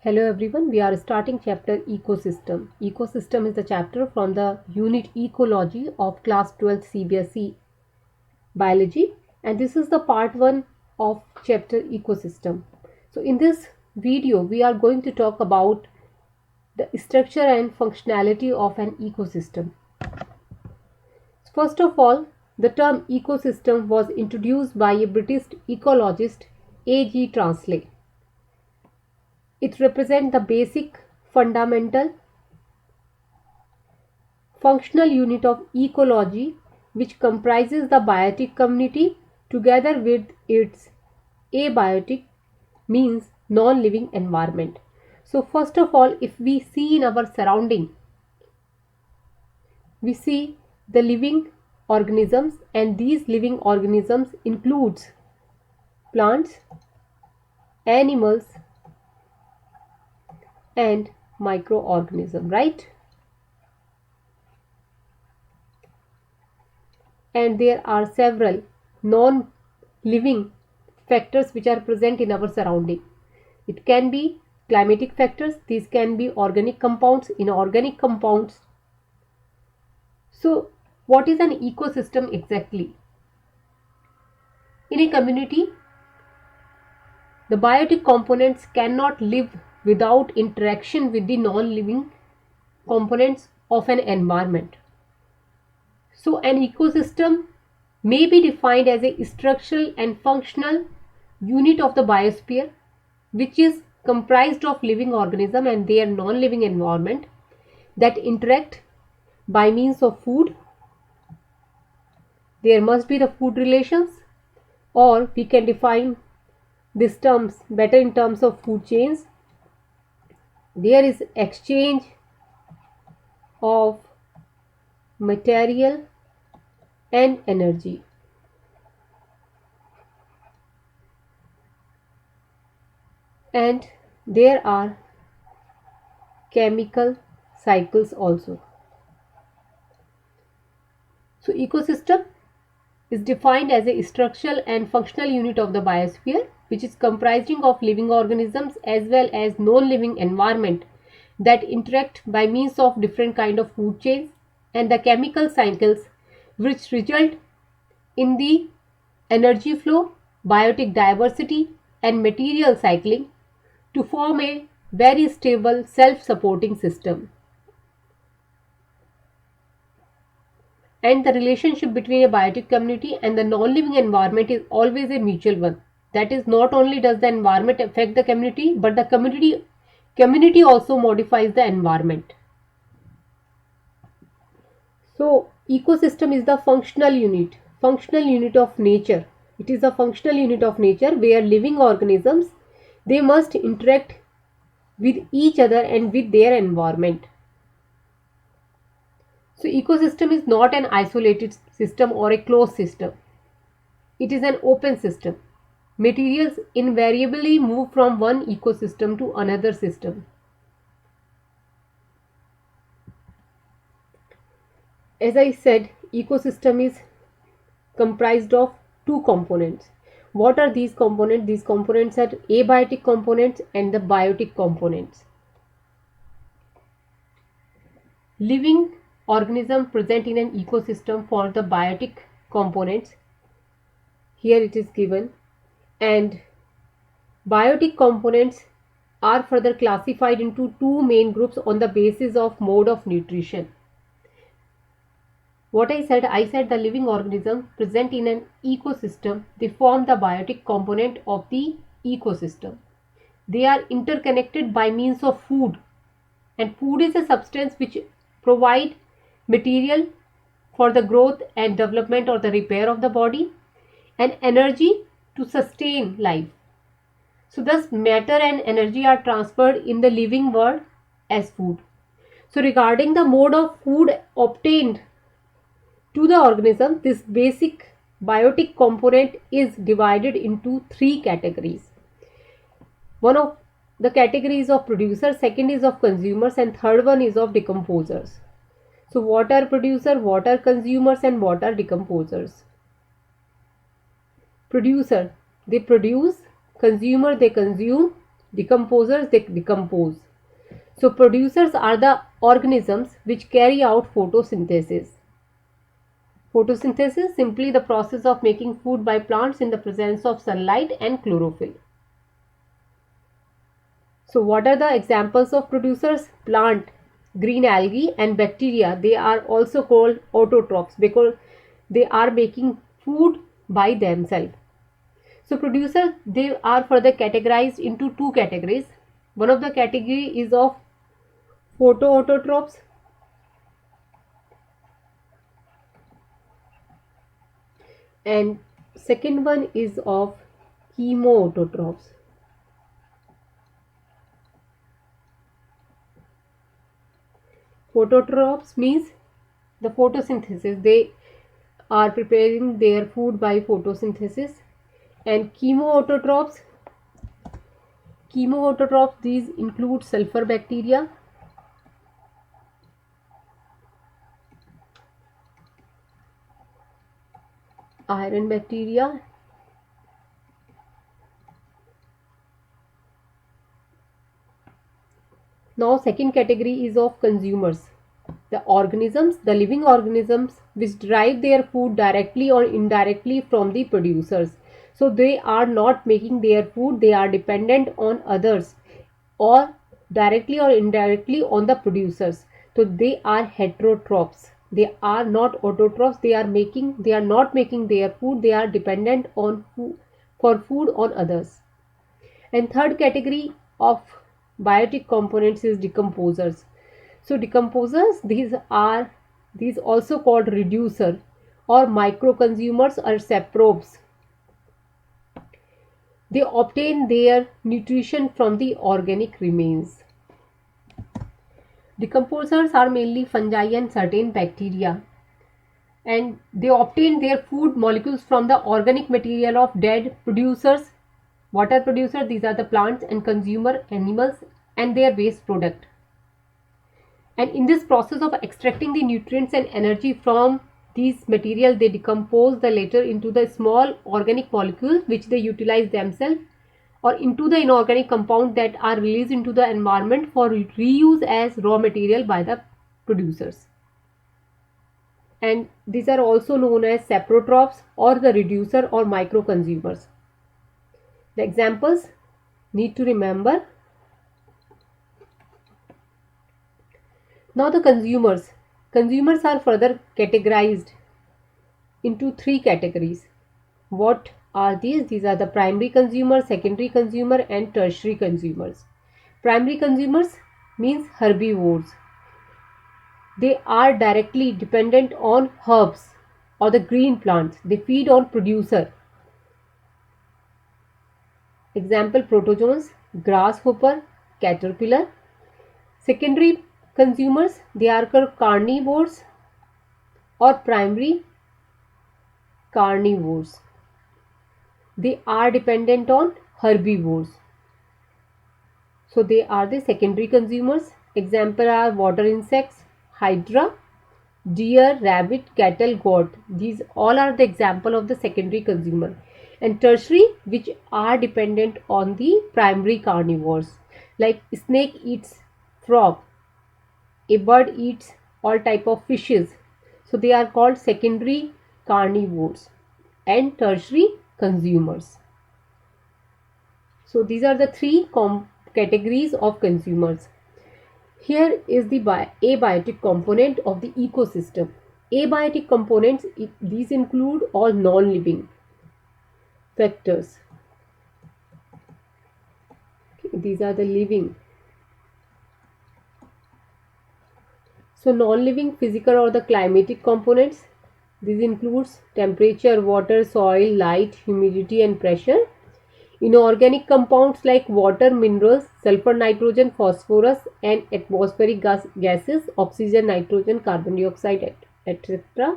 Hello everyone, we are starting chapter Ecosystem. Ecosystem is the chapter from the unit Ecology of class 12 CBSE Biology, and this is the part 1 of chapter Ecosystem. So in this video we are going to talk about the structure and functionality of an ecosystem. First of all, the term ecosystem was introduced by a British ecologist A.G. Transley. It represents the basic, fundamental, functional unit of ecology which comprises the biotic community together with its abiotic means non-living environment. So first of all, if we see in our surrounding, we see the living organisms, and these living organisms includes plants, animals and microorganism, right? And there are several non-living factors which are present in our surrounding. It can be climatic factors, these can be organic compounds, inorganic compounds. So what is an ecosystem exactly? In a community, the biotic components cannot live without interaction with the non-living components of an environment. So an ecosystem may be defined as a structural and functional unit of the biosphere which is comprised of living organisms and their non-living environment that interact by means of food. There must be the food relations, or we can define these terms better in terms of food chains. There is exchange of material and energy, and there are chemical cycles also. So ecosystem is defined as a structural and functional unit of the biosphere which is comprising of living organisms as well as non-living environment that interact by means of different kind of food chains and the chemical cycles which result in the energy flow, biotic diversity and material cycling to form a very stable self-supporting system. And the relationship between a biotic community and the non-living environment is always a mutual one. That is, not only does the environment affect the community, but the community also modifies the environment. So ecosystem is the functional unit of nature. It is a functional unit of nature where living organisms, they must interact with each other and with their environment. So ecosystem is not an isolated system or a closed system. It is an open system. Materials invariably move from one ecosystem to another system. As I said, ecosystem is comprised of two components. What are these components? These components are abiotic components and the biotic components. Living organism present in an ecosystem for the biotic components. Here it is given, and biotic components are further classified into two main groups on the basis of mode of nutrition. What I said the living organism present in an ecosystem, they form the biotic component of the ecosystem. They are interconnected by means of food, and food is a substance which provide material for the growth and development or the repair of the body and energy to sustain life. So thus matter and energy are transferred in the living world as food. So regarding the mode of food obtained to the organism, this basic biotic component is divided into three categories. One of the categories of producers, second is of consumers, and third one is of decomposers. So what are producer, what are consumers, and what are decomposers? Producer, they produce; consumer, they consume; Decomposers, they decompose. So producers are the organisms which carry out photosynthesis. Photosynthesis, simply the process of making food by plants in the presence of sunlight and chlorophyll. So what are the examples of producers? Plant, green algae and bacteria. They are also called autotrophs because they are making food by themselves. So producers, they are further categorized into two categories. One of the category is of photoautotrophs and second one is of chemoautotrophs. Phototrophs means the photosynthesis. They are preparing their food by photosynthesis. And chemoautotrophs, these include sulfur bacteria, iron bacteria, now second category is of consumers, the organisms, the living organisms which derive their food directly or indirectly from the producers. So they are not making their food, they are dependent on others or directly or indirectly on the producers. So they are heterotrophs. They are not autotrophs. They are not making their food, they are dependent on for food on others. And third category of biotic components is decomposers. So decomposers, these also called reducer or micro consumers or saprobes. They obtain their nutrition from the organic remains. Decomposers are mainly fungi and certain bacteria, and they obtain their food molecules from the organic material of dead producers. Water producers, these are the plants, and consumer animals and their waste product. And in this process of extracting the nutrients and energy from these material, they decompose the later into the small organic molecules which they utilize themselves or into the inorganic compounds that are released into the environment for reuse as raw material by the producers. And these are also known as saprotrophs or the reducer or micro consumers. The examples need to remember. Now the consumers. Consumers are further categorized into three categories. What are these? These are the primary consumer, secondary consumer and tertiary consumers. Primary consumers means herbivores. They are directly dependent on herbs or the green plants. They feed on producer. Example, protozoans, grasshopper, caterpillar. Secondary consumers, they are called carnivores or primary carnivores. They are dependent on herbivores. So they are the secondary consumers. Example are water insects, hydra, deer, rabbit, cattle, goat. These all are the example of the secondary consumer. And tertiary, which are dependent on the primary carnivores. Like snake eats frog, a bird eats all type of fishes. So they are called secondary carnivores and tertiary consumers. So these are the three categories of consumers. Here is the abiotic component of the ecosystem. Abiotic components, these include all non-living factors. Okay, these are the living. So non-living physical or the climatic components. This includes temperature, water, soil, light, humidity and pressure. Inorganic compounds like water, minerals, sulfur, nitrogen, phosphorus and atmospheric gases, oxygen, nitrogen, carbon dioxide, etc.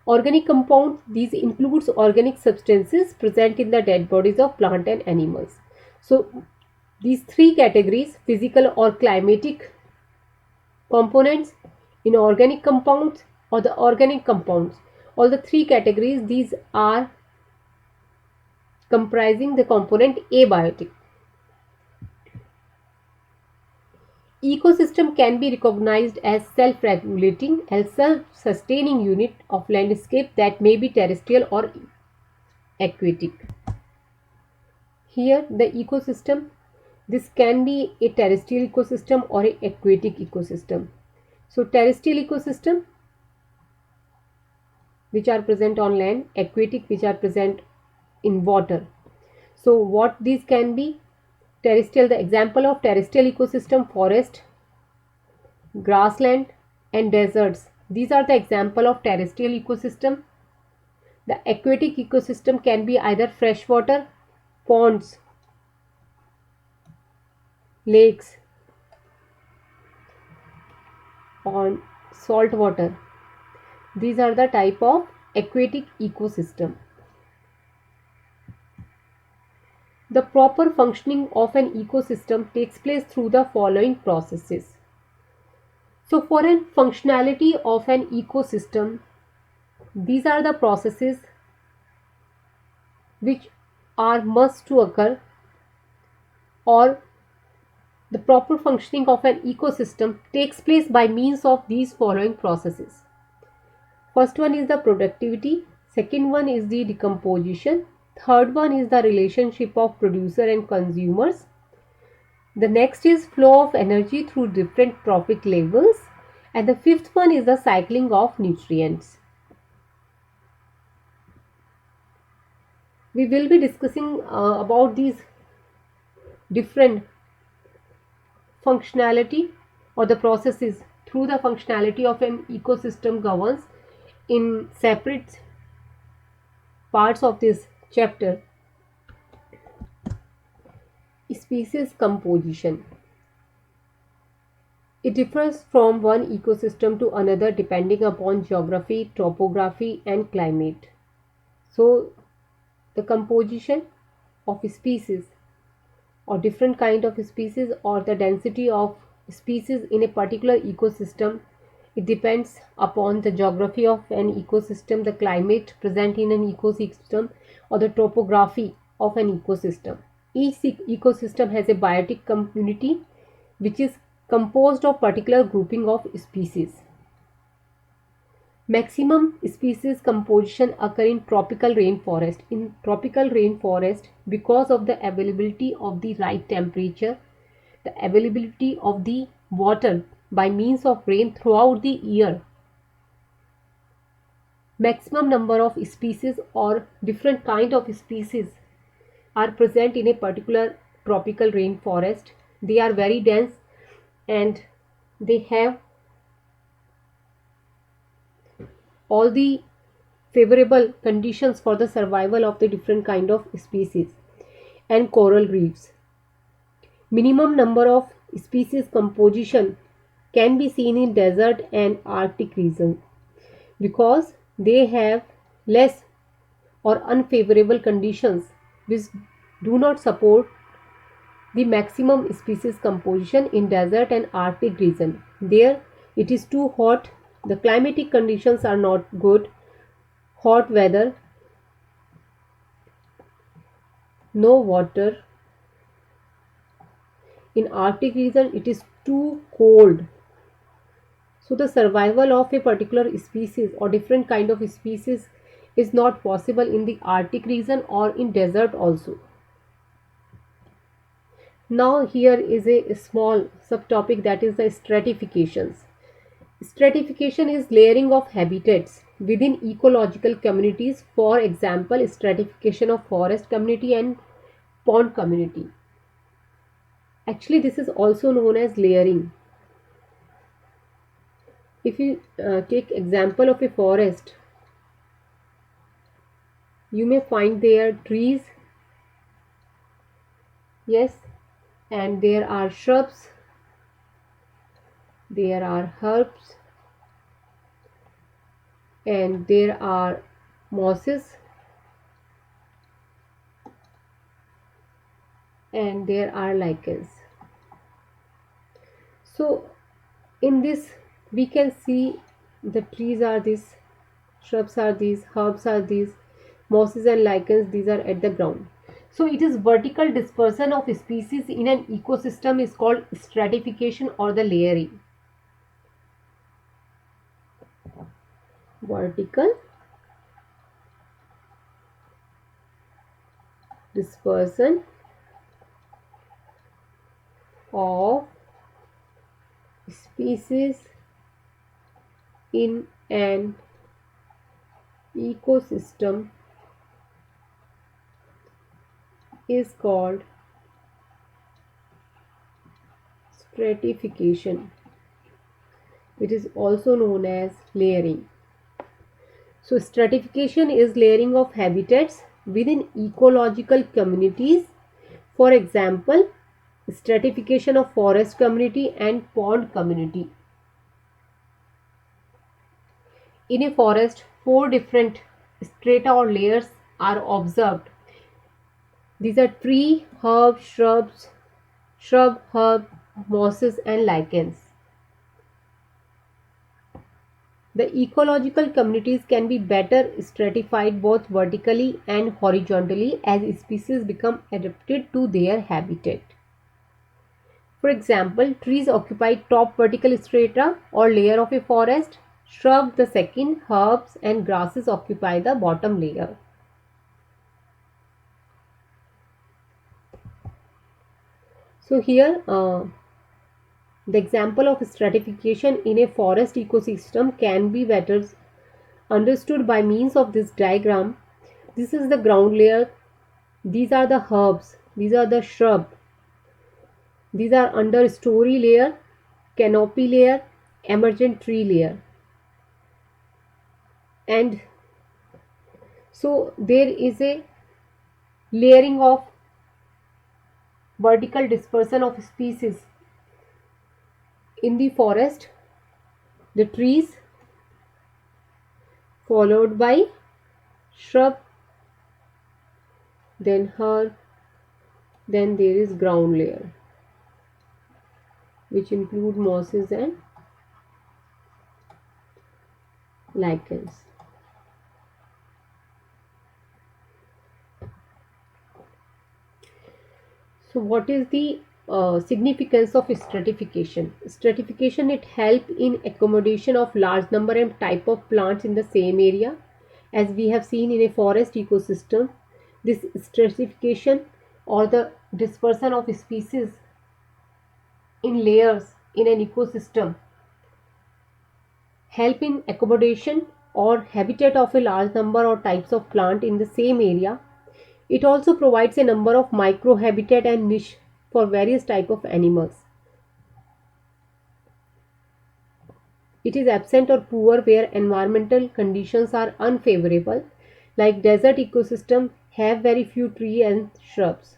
Organic compounds, these includes organic substances present in the dead bodies of plant and animals. So these three categories, physical or climatic components, inorganic compounds or the organic compounds, all the three categories, these are comprising the component abiotic. Ecosystem can be recognized as self-regulating and self-sustaining unit of landscape that may be terrestrial or aquatic. Here the ecosystem, this can be a terrestrial ecosystem or a aquatic ecosystem. So terrestrial ecosystem which are present on land, aquatic which are present in water. So what these can be? Terrestrial, the example of terrestrial ecosystem, forest, grassland and deserts. These are the example of terrestrial ecosystem. The aquatic ecosystem can be either freshwater, ponds, lakes, or salt water. These are the type of aquatic ecosystem. The proper functioning of an ecosystem takes place through the following processes. So for a functionality of an ecosystem, these are the processes which are must to occur, or the proper functioning of an ecosystem takes place by means of these following processes. First one is the productivity, second one is the decomposition, third one is the relationship of producer and consumers. The next is flow of energy through different trophic levels, and the fifth one is the cycling of nutrients. We will be discussing about these different functionality or the processes through the functionality of an ecosystem governs in separate parts of this chapter. Species composition. It differs from one ecosystem to another depending upon geography, topography and climate. So the composition of species or different kind of species or the density of species in a particular ecosystem, it depends upon the geography of an ecosystem, the climate present in an ecosystem or the topography of an ecosystem. Each ecosystem has a biotic community which is composed of particular grouping of species. Maximum species composition occur in tropical rainforest. In tropical rainforest, because of the availability of the right temperature, the availability of the water by means of rain throughout the year, maximum number of species or different kind of species are present in a particular tropical rainforest. They are very dense and they have all the favorable conditions for the survival of the different kind of species. And coral reefs, minimum number of species composition can be seen in desert and arctic regions because they have less or unfavorable conditions which do not support the maximum species composition in desert and arctic region. There it is too hot, the climatic conditions are not good, hot weather, no water. In arctic region it is too cold. So the survival of a particular species or different kind of species is not possible in the arctic region or in desert also. Now here is a small subtopic, that is the stratifications. Stratification is layering of habitats within ecological communities, for example stratification of forest community and pond community. Actually this is also known as layering. If you take example of a forest, you may find there trees, yes, and there are shrubs, there are herbs, and there are mosses, and there are lichens. So in this we can see the trees are these, shrubs are these, herbs are these, mosses and lichens, these are at the ground. So it is vertical dispersion of species in an ecosystem is called stratification or the layering. Vertical dispersion of species in an ecosystem is called stratification. It is also known as layering. So stratification is layering of habitats within ecological communities. For example, stratification of forest community and pond community. In a forest, four different strata or layers are observed. These are tree, herb, mosses and lichens. The ecological communities can be better stratified both vertically and horizontally as species become adapted to their habitat. For example, trees occupy top vertical strata or layer of a forest, shrub the second, herbs and grasses occupy the bottom layer. So here the example of stratification in a forest ecosystem can be better understood by means of this diagram. This is the ground layer, these are the herbs, these are the shrub, these are understory layer, canopy layer, emergent tree layer. And so there is a layering of vertical dispersion of species in the forest, the trees followed by shrub, then herb, then there is ground layer which include mosses and lichens. So what is the significance of stratification? Stratification it help in accommodation of large number and type of plants in the same area. As we have seen in a forest ecosystem, this stratification or the dispersion of species in layers in an ecosystem help in accommodation or habitat of a large number or types of plant in the same area. It also provides a number of microhabitat and niche for various type of animals. It is absent or poor where environmental conditions are unfavorable, like desert ecosystem have very few trees and shrubs.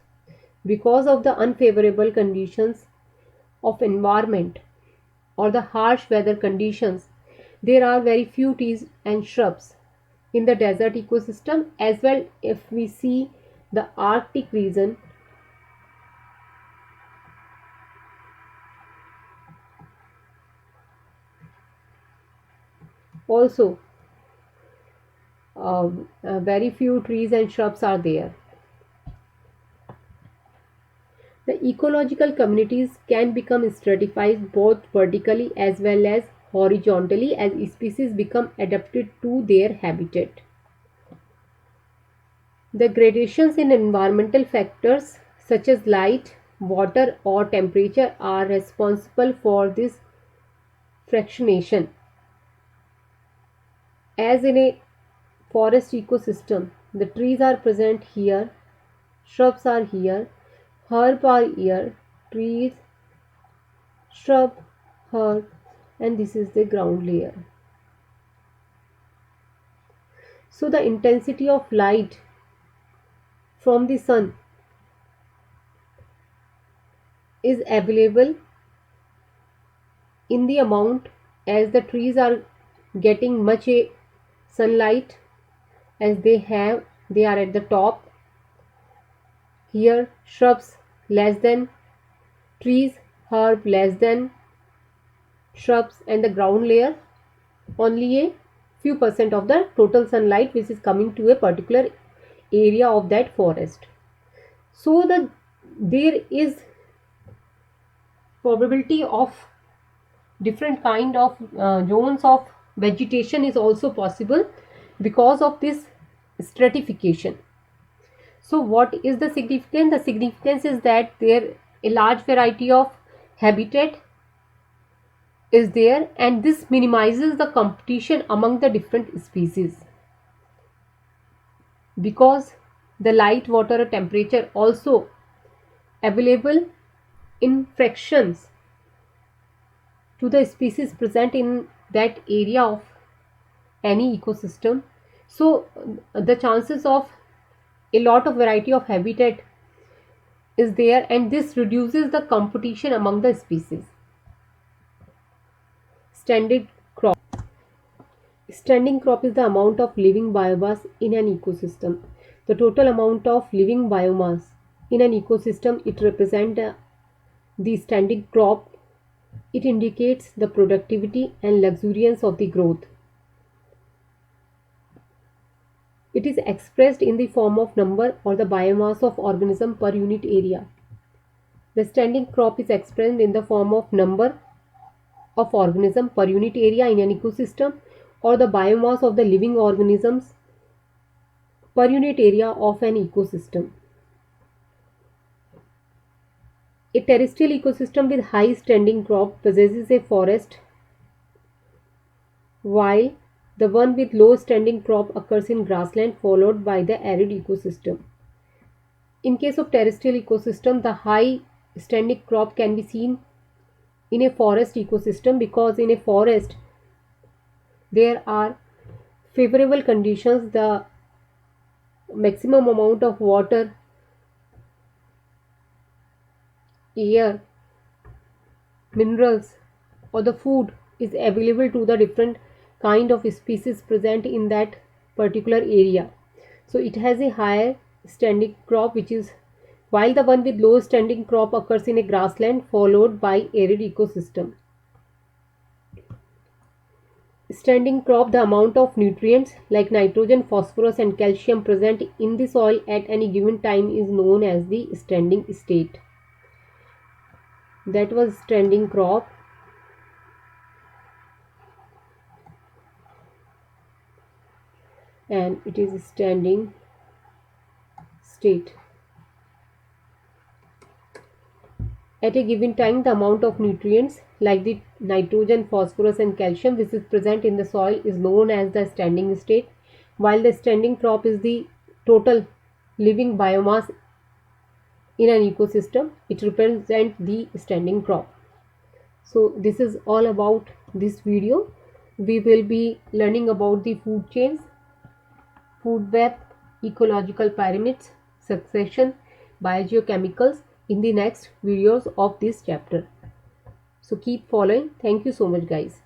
Because of the unfavorable conditions of environment or the harsh weather conditions, there are very few trees and shrubs in the desert ecosystem. As well, if we see the Arctic region, also very few trees and shrubs are there. The ecological communities can become stratified both vertically as well as horizontally as species become adapted to their habitat. The gradations in environmental factors such as light, water, or temperature are responsible for this fractionation. As in a forest ecosystem, the trees are present here, shrubs are here, herb are here, trees, shrub, herb, and this is the ground layer. So the intensity of light from the sun is available in the amount as the trees are getting much sunlight as they are at the top. Here shrubs less than trees, herb less than shrubs, and the ground layer only a few percent of the total sunlight which is coming to a particular area of that forest. So there is probability of different kind of zones of vegetation is also possible because of this stratification. So what is the significance? The significance is that there a large variety of habitat is there, and this minimizes the competition among the different species, because the light, water, temperature also available in fractions to the species present in that area of any ecosystem. So the chances of a lot of variety of habitat is there, and this reduces the competition among the species. Standing crop. Standing crop is the amount of living biomass in an ecosystem. The total amount of living biomass in an ecosystem, it represents the standing crop. It indicates the productivity and luxuriance of the growth. It is expressed in the form of number or the biomass of organism per unit area. The standing crop is expressed in the form of number of organism per unit area in an ecosystem, or the biomass of the living organisms per unit area of an ecosystem. A terrestrial ecosystem with high standing crop possesses a forest, while the one with low standing crop occurs in grassland followed by the arid ecosystem. In case of terrestrial ecosystem, the high standing crop can be seen in a forest ecosystem, because in a forest there are favorable conditions. The maximum amount of water, air, minerals, or the food is available to the different kind of species present in that particular area. So it has a higher standing crop, which is, while the one with low standing crop occurs in a grassland followed by arid ecosystem. Standing crop, the amount of nutrients like nitrogen, phosphorus and calcium present in the soil at any given time is known as the standing state. That was standing crop. And it is standing state. At a given time, the amount of nutrients like the nitrogen, phosphorus and calcium which is present in the soil is known as the standing state, while the standing crop is the total living biomass in an ecosystem. It represents the standing crop. So this is all about this video. We will be learning about the food chains, food web, ecological pyramids, succession, biogeochemicals in the next videos of this chapter. So keep following. Thank you so much, guys.